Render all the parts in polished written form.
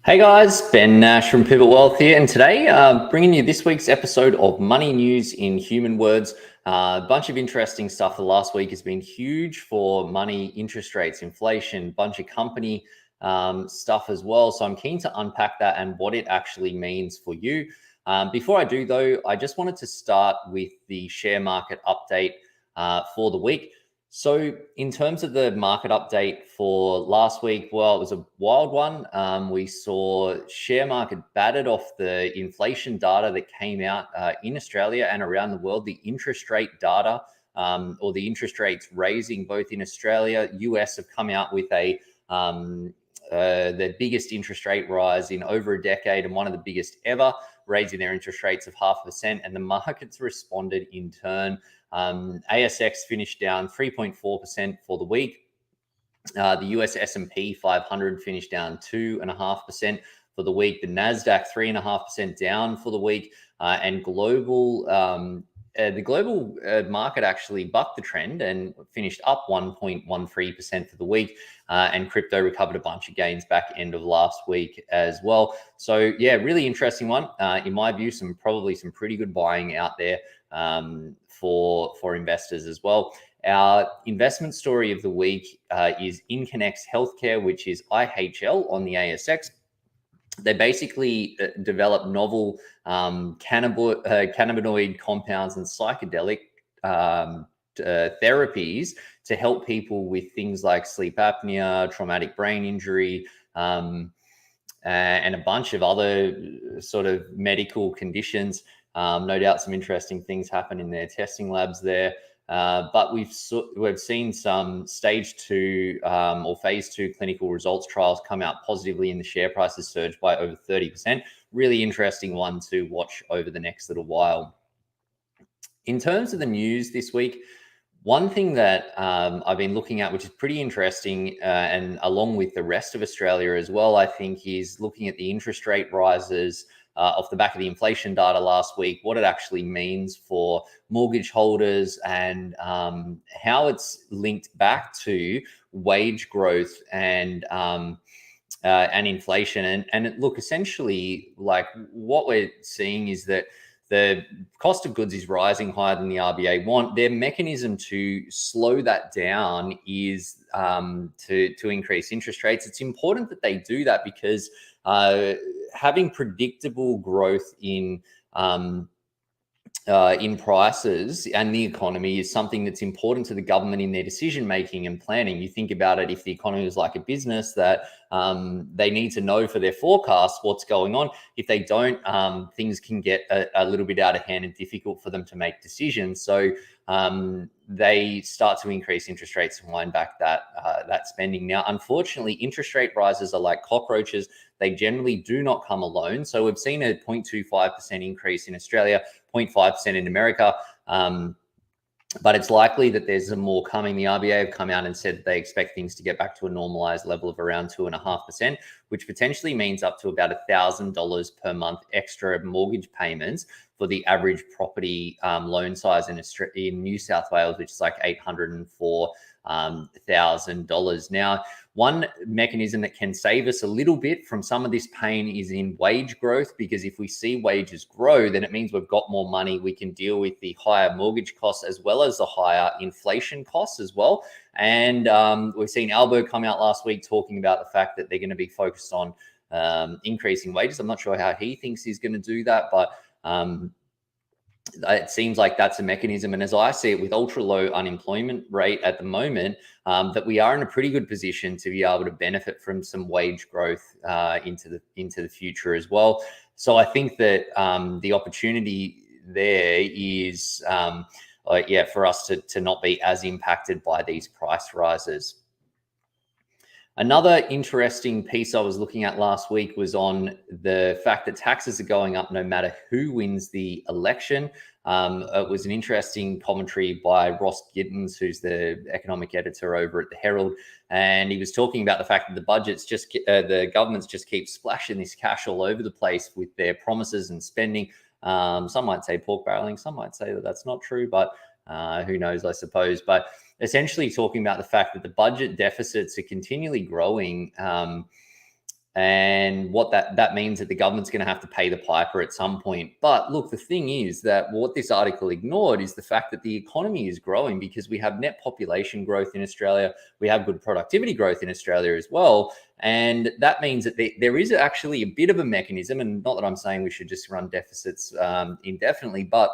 Hey guys, Ben Nash from Pivot Wealth here, and today bringing you this week's episode of Money News in Human Words. A bunch of interesting stuff. The last week has been huge for money, interest rates, inflation, bunch of company stuff as well. So I'm keen to unpack that and what it actually means for you. Before I do though, I just wanted to start with the share market update for the week. So in terms of the market update for last week, well, it was a wild one. We saw share market battered off the inflation data that came out in Australia and around the world, the interest rate data or the interest rates raising both in Australia. US have come out with the biggest interest rate rise in over a decade and one of the biggest ever, raising their interest rates of 0.5%, and the markets responded in turn. ASX finished down 3.4% for the week. The US S&P 500 finished down 2.5% for the week. The NASDAQ 3.5% down for the week. And the global market actually bucked the trend and finished up 1.13% for the week. And crypto recovered a bunch of gains back end of last week as well. So yeah, really interesting one. In my view, probably some pretty good buying out there for investors as well. Our investment story of the week is Inconnex Healthcare, which is IHL on the ASX. They basically develop novel cannabinoid compounds and psychedelic therapies to help people with things like sleep apnea, traumatic brain injury, and a bunch of other sort of medical conditions. No doubt some interesting things happen in their testing labs there. But we've seen some stage 2 or phase 2 clinical results trials come out positively, and the share price has surged by over 30%. Really interesting one to watch over the next little while. In terms of the news this week, one thing that I've been looking at, which is pretty interesting, and along with the rest of Australia as well, I think, is looking at the interest rate rises off the back of the inflation data last week, what it actually means for mortgage holders, and how it's linked back to wage growth and inflation. And look, essentially, like what we're seeing is that the cost of goods is rising higher than the RBA want. Their mechanism to slow that down is to increase interest rates. It's important that they do that because having predictable growth in prices and the economy is something that's important to the government in their decision making and planning. You think about it, if the economy is like a business, that they need to know for their forecast what's going on. If they don't, things can get a little bit out of hand and difficult for them to make decisions. So they start to increase interest rates and wind back that spending. Now, unfortunately, interest rate rises are like cockroaches. They generally do not come alone. So we've seen a 0.25% increase in Australia, 0.5% in America. But it's likely that there's some more coming. The RBA have come out and said that they expect things to get back to a normalized level of around 2.5%, which potentially means up to about $1,000 per month extra mortgage payments for the average property loan size in New South Wales, which is like $804,000. Now, one mechanism that can save us a little bit from some of this pain is in wage growth, because if we see wages grow, then it means we've got more money. We can deal with the higher mortgage costs as well as the higher inflation costs as well. And we've seen Albo come out last week talking about the fact that they're going to be focused on increasing wages. I'm not sure how he thinks he's going to do that, but it seems like that's a mechanism. And as I see it, with ultra low unemployment rate at the moment, that we are in a pretty good position to be able to benefit from some wage growth into the future as well. So I think that the opportunity there is, for us to not be as impacted by these price rises. Another interesting piece I was looking at last week was on the fact that taxes are going up no matter who wins the election. It was an interesting commentary by Ross Gittins, who's the economic editor over at the Herald, and he was talking about the fact that the governments just keep splashing this cash all over the place with their promises and spending. Some might say pork barreling, some might say that that's not true, but who knows, I suppose. But essentially talking about the fact that the budget deficits are continually growing And what that means that the government's going to have to pay the piper at some point. But look, the thing is that what this article ignored is the fact that the economy is growing because we have net population growth in Australia. We have good productivity growth in Australia as well. And that means that there is actually a bit of a mechanism, and not that I'm saying we should just run deficits indefinitely, but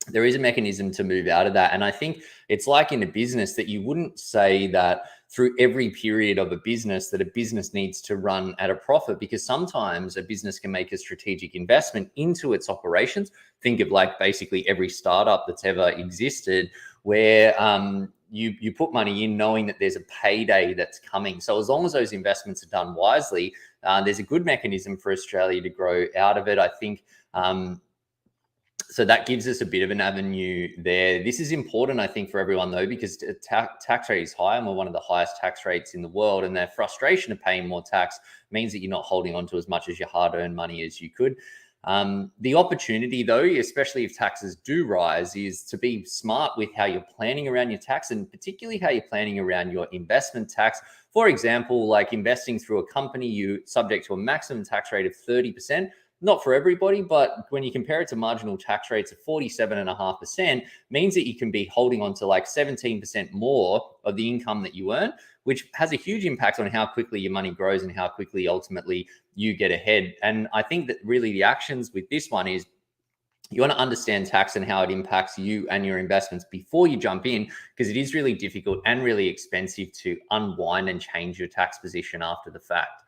there is a mechanism to move out of that. And I think it's like in a business that you wouldn't say that through every period of a business that a business needs to run at a profit, because sometimes a business can make a strategic investment into its operations. Think of like basically every startup that's ever existed where you put money in knowing that there's a payday that's coming. So as long as those investments are done wisely, there's a good mechanism for Australia to grow out of it. I think so that gives us a bit of an avenue there. This is important, I think, for everyone, though, because tax rate is high and we're one of the highest tax rates in the world. And their frustration of paying more tax means that you're not holding on to as much as your hard-earned money as you could. The opportunity, though, especially if taxes do rise, is to be smart with how you're planning around your tax, and particularly how you're planning around your investment tax. For example, like investing through a company, you subject to a maximum tax rate of 30%. Not for everybody, but when you compare it to marginal tax rates of 47.5%, means that you can be holding on to like 17% more of the income that you earn, which has a huge impact on how quickly your money grows and how quickly ultimately you get ahead. And I think that really the actions with this one is you want to understand tax and how it impacts you and your investments before you jump in, because it is really difficult and really expensive to unwind and change your tax position after the fact.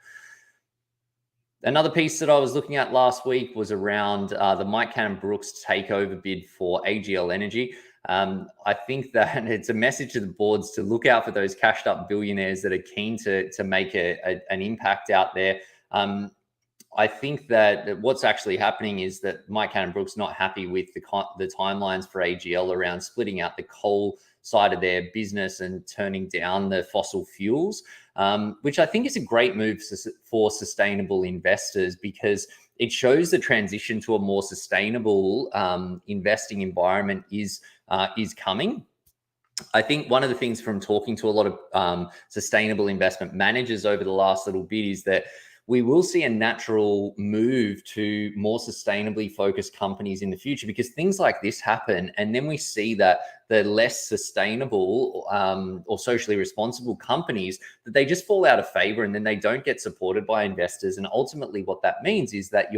Another piece that I was looking at last week was around the Mike Cannon-Brookes takeover bid for AGL Energy. I think that it's a message to the boards to look out for those cashed up billionaires that are keen to make an impact out there. I think that what's actually happening is that Mike Cannon-Brookes not happy with the timelines for AGL around splitting out the coal side of their business and turning down the fossil fuels, which I think is a great move for sustainable investors, because it shows the transition to a more sustainable investing environment is coming. I think one of the things from talking to a lot of sustainable investment managers over the last little bit is that we will see a natural move to more sustainably focused companies in the future, because things like this happen. And then we see that the less sustainable or socially responsible companies, that they just fall out of favor and then they don't get supported by investors. And ultimately what that means is that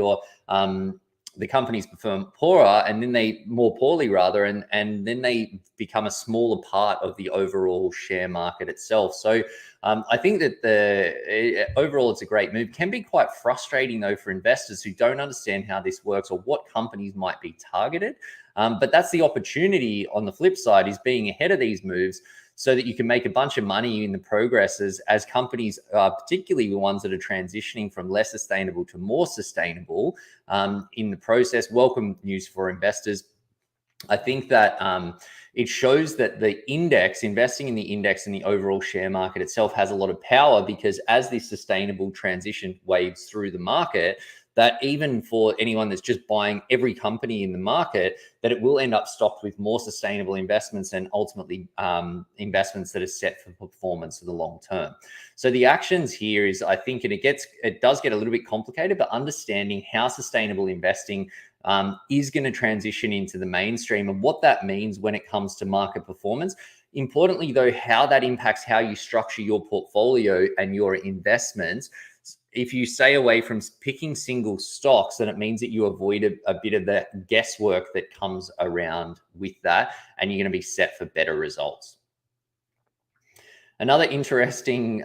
the companies perform poorer, and then they more poorly rather, and then they become a smaller part of the overall share market itself. So I think that overall it's a great move. Can be quite frustrating though for investors who don't understand how this works or what companies might be targeted. But that's the opportunity on the flip side, is being ahead of these moves so that you can make a bunch of money in the progress as companies, particularly the ones that are transitioning from less sustainable to more sustainable in the process. Welcome news for investors. I think that it shows that the index, investing in the index and the overall share market itself, has a lot of power, because as this sustainable transition waves through the market, that even for anyone that's just buying every company in the market, that it will end up stocked with more sustainable investments and ultimately investments that are set for performance for the long term. So the actions here is, I think, and it does get a little bit complicated, but understanding how sustainable investing is going to transition into the mainstream and what that means when it comes to market performance. Importantly, though, how that impacts how you structure your portfolio and your investments. If you stay away from picking single stocks, then it means that you avoid a bit of the guesswork that comes around with that, and you're going to be set for better results. Another interesting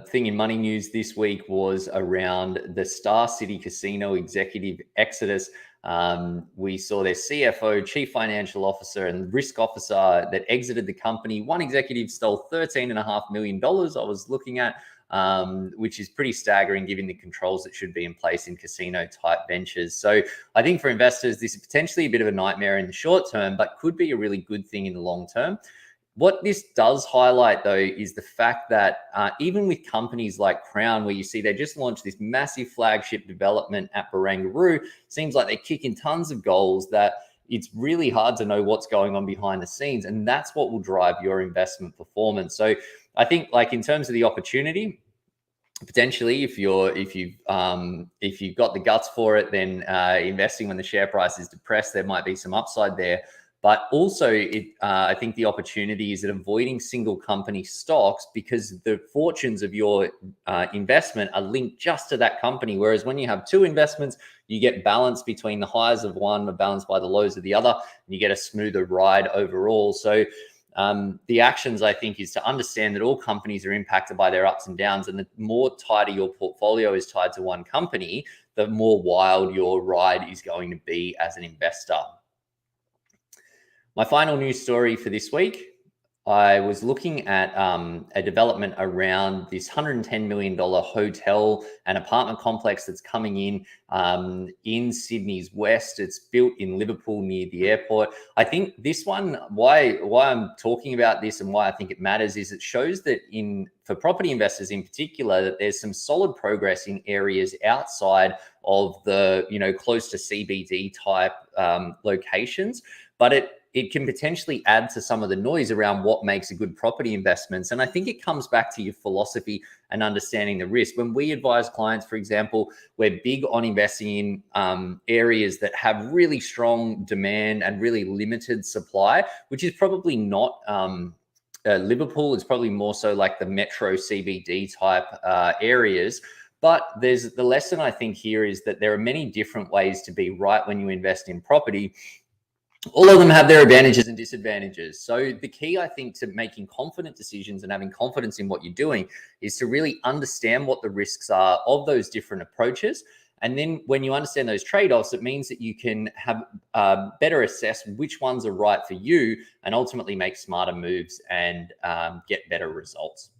thing in money news this week was around the Star City Casino executive exodus. We saw their CFO, chief financial officer, and risk officer that exited the company. One executive stole $13.5 million, I was looking at, which is pretty staggering given the controls that should be in place in casino type ventures. So I think for investors, this is potentially a bit of a nightmare in the short term, but could be a really good thing in the long term. What this does highlight, though, is the fact that even with companies like Crown, where you see they just launched this massive flagship development at Barangaroo, seems like they're kicking tons of goals, that it's really hard to know what's going on behind the scenes. And that's what will drive your investment performance. So I think, like, in terms of the opportunity, potentially, if you've got the guts for it, then investing when the share price is depressed, there might be some upside there. But also, I think the opportunity is at avoiding single company stocks, because the fortunes of your investment are linked just to that company. Whereas when you have two investments, you get balance between the highs of one, balanced by the lows of the other, and you get a smoother ride overall. So the actions, I think, is to understand that all companies are impacted by their ups and downs, and the more tighter your portfolio is tied to one company, the more wild your ride is going to be as an investor. My final news story for this week, I was looking at a development around this $110 million hotel and apartment complex that's coming in Sydney's west. It's built in Liverpool near the airport. I think this one, why I'm talking about this and why I think it matters, is it shows that for property investors in particular, that there's some solid progress in areas outside of the, close to CBD type locations, but it can potentially add to some of the noise around what makes a good property investments. And I think it comes back to your philosophy and understanding the risk. When we advise clients, for example, we're big on investing in areas that have really strong demand and really limited supply, which is probably not Liverpool. It's probably more so like the metro CBD type areas. But the lesson I think here is that there are many different ways to be right when you invest in property. All of them have their advantages and disadvantages. So the key, I think, to making confident decisions and having confidence in what you're doing is to really understand what the risks are of those different approaches. And then when you understand those trade-offs, it means that you can have better assess which ones are right for you and ultimately make smarter moves and get better results.